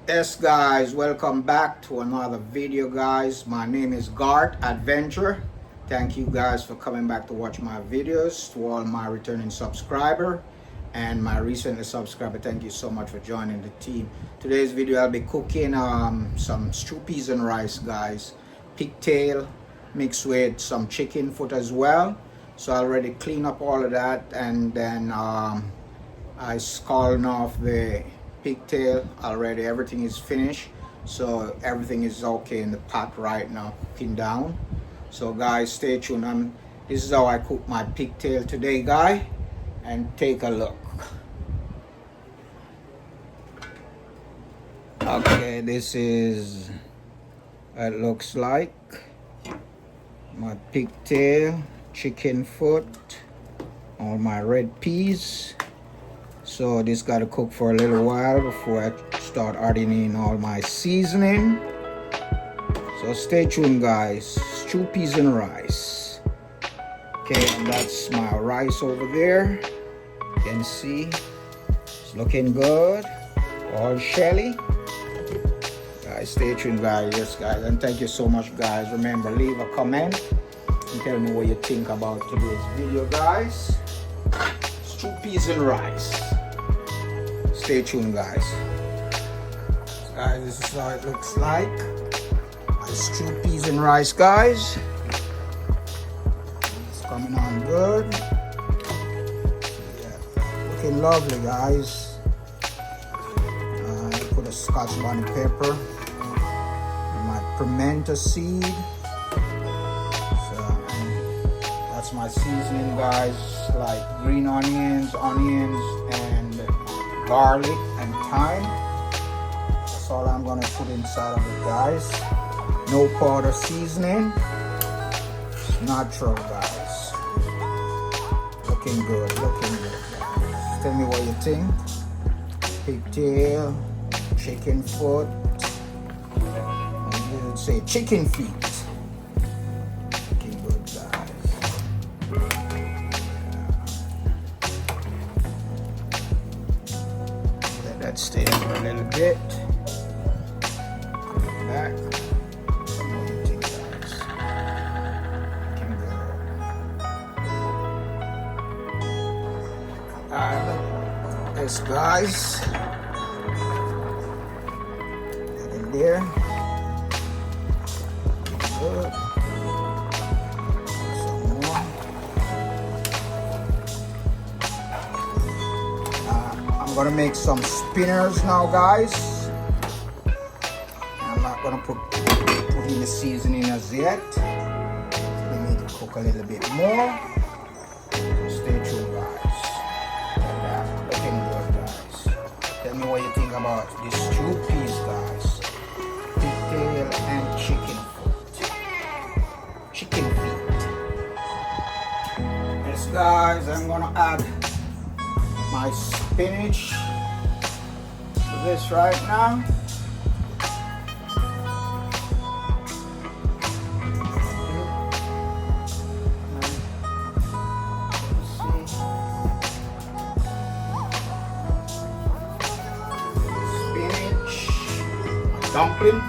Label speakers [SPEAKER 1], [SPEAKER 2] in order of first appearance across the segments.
[SPEAKER 1] Yes guys, welcome back to another video guys. My name is Gart Adventure. Thank you guys for coming back to watch my videos. To all my returning subscriber and my recently subscriber, thank you so much for joining the team. Today's video I'll be cooking some stew peas and rice guys. Pigtail mixed with some chicken foot as well. So I already clean up all of that, and then I scalded off the pigtail already. Everything is finished, so everything is okay in the pot right now, cooking down. So guys, stay tuned. This is how I cook my pigtail today guy, and take a look. Okay, this is what it looks like. My pigtail, chicken foot, all my red peas. So this got to cook for a little while before I start adding in all my seasoning. So stay tuned guys. Stew peas and rice. Okay, and that's my rice over there. You can see it's looking good. All shelly. Guys, stay tuned guys. Yes guys, and thank you so much guys. Remember, leave a comment and tell me what you think about today's video guys. Stew peas and rice. Stay tuned guys. Guys, this is how it looks like. My stew peas and rice guys. It's coming on good. Yeah, looking lovely guys. I put a Scotch bonnet pepper and my pimento seed. So that's my seasoning guys, like green onions, and garlic and thyme. That's all I'm gonna put inside of it guys. No powder seasoning. It's natural guys. Looking good, looking good guys. Tell me what you think. Pigtail, chicken foot, you would say chicken feet. Looking good guys. Let stay for a little bit. Come back. What do you think, guys? Looking good. Alright, this guys. Get in there. Good. Some more. I'm gonna make some spinners now guys. I'm not gonna put in the seasoning as yet. We need to cook a little bit more. So stay tuned guys. Looking good guys. Tell me what you think about these stew peas guys. Pigtail and chicken foot. Chicken feet. Yes guys, I'm gonna add my spinach to this right now. Spinach, dumpling.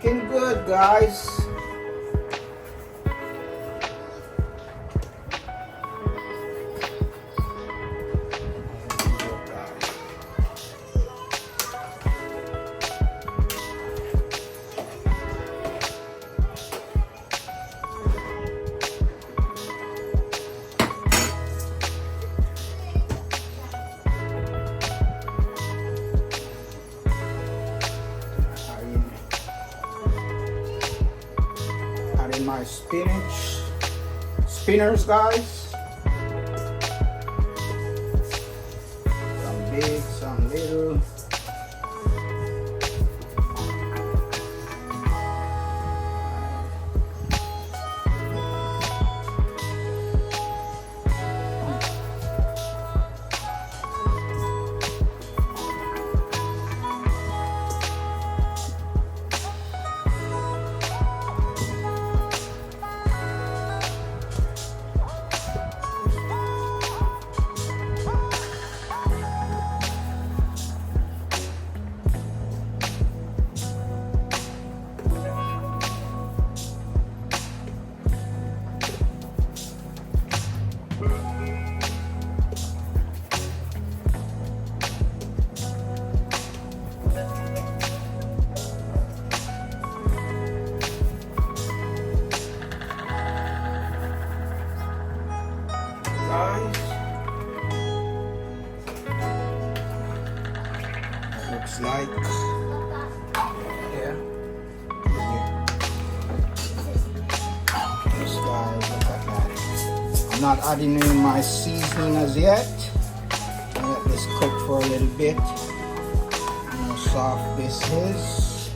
[SPEAKER 1] looking good, guys. Adding my spinners, guys. Some big, some little. Looks like, yeah. This guy, look at that. I'm not adding in my seasoning as yet. I'll let this cook for a little bit. How soft this is.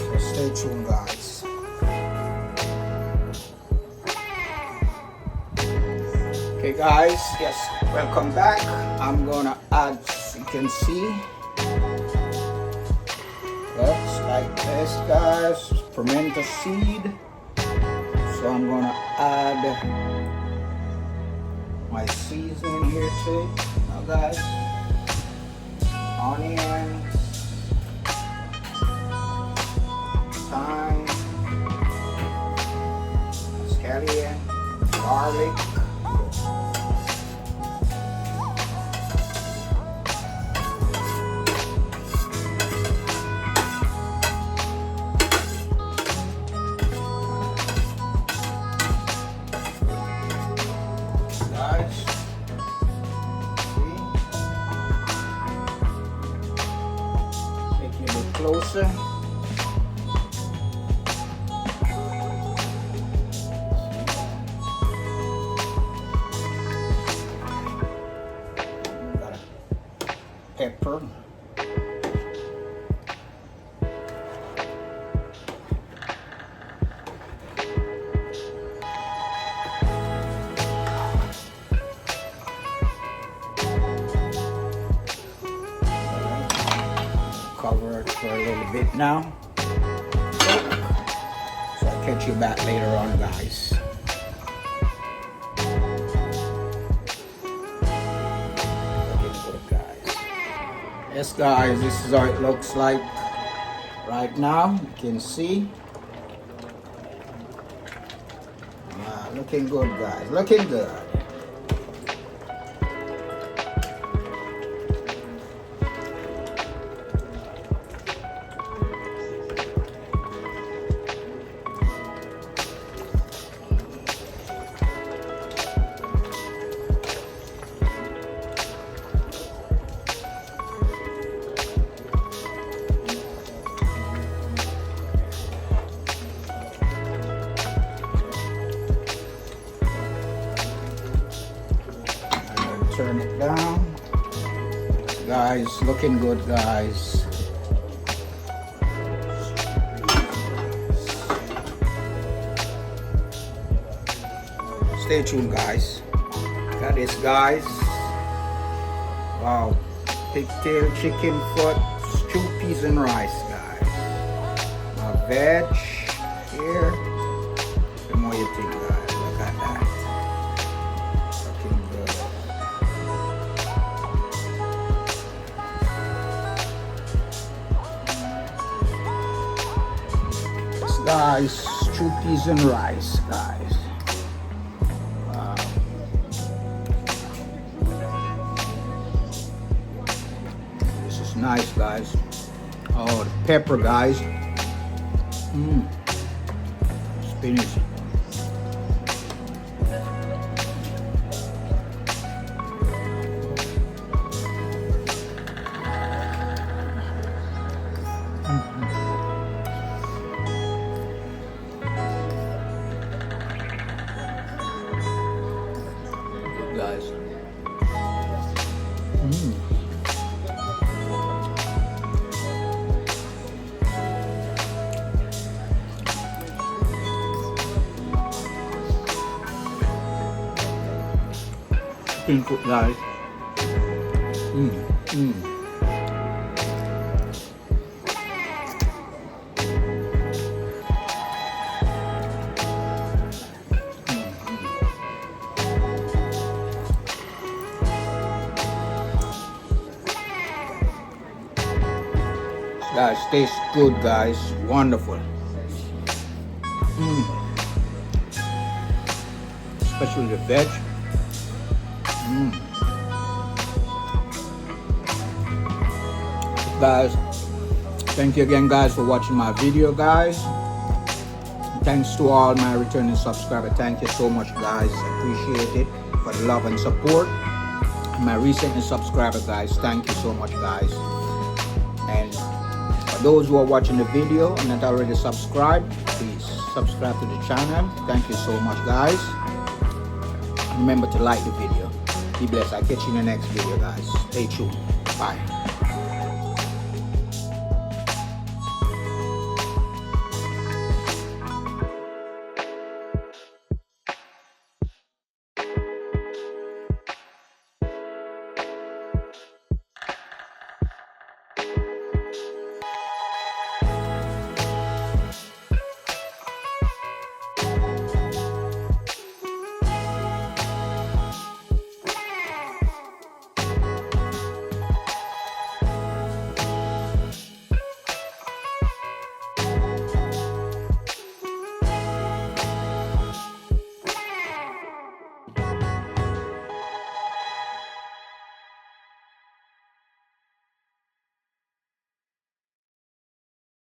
[SPEAKER 1] So stay tuned, guys. Okay, guys, yes, welcome back. I'm gonna add, you can see, looks like this, guys, pimento seed. So I'm gonna add my seasoning here too. Now, guys, onions, thyme, scallion, garlic. Closer. Got a pepper. Cover it for a little bit now. So I'll catch you back later on, guys. Looking good, guys. Yes, guys, this is how it looks like right now. You can see. Looking good, guys. Looking good. Turn it down. Guys, looking good, guys. Stay tuned, guys. Got this, guys. Wow. Pigtail chicken foot, stew peas and rice, guys. My veg here. The more you think, guys. Look at that. Looking good. guys, stew peas and rice, guys. Wow. This is nice, guys. Oh, the pepper, guys. Spinach. Guys. Pink guys. Guys, tastes good, guys. Wonderful. Especially the veg. Guys, thank you again, guys, for watching my video, guys. Thanks to all my returning subscribers. Thank you so much, guys. Appreciate it for the love and support. My recent subscriber, guys, thank you so much, guys. And for those who are watching the video and not already subscribed, please subscribe to the channel. Thank you so much, guys. Remember to like the video. Be blessed. I'll catch you in the next video, guys. Stay tuned. Bye.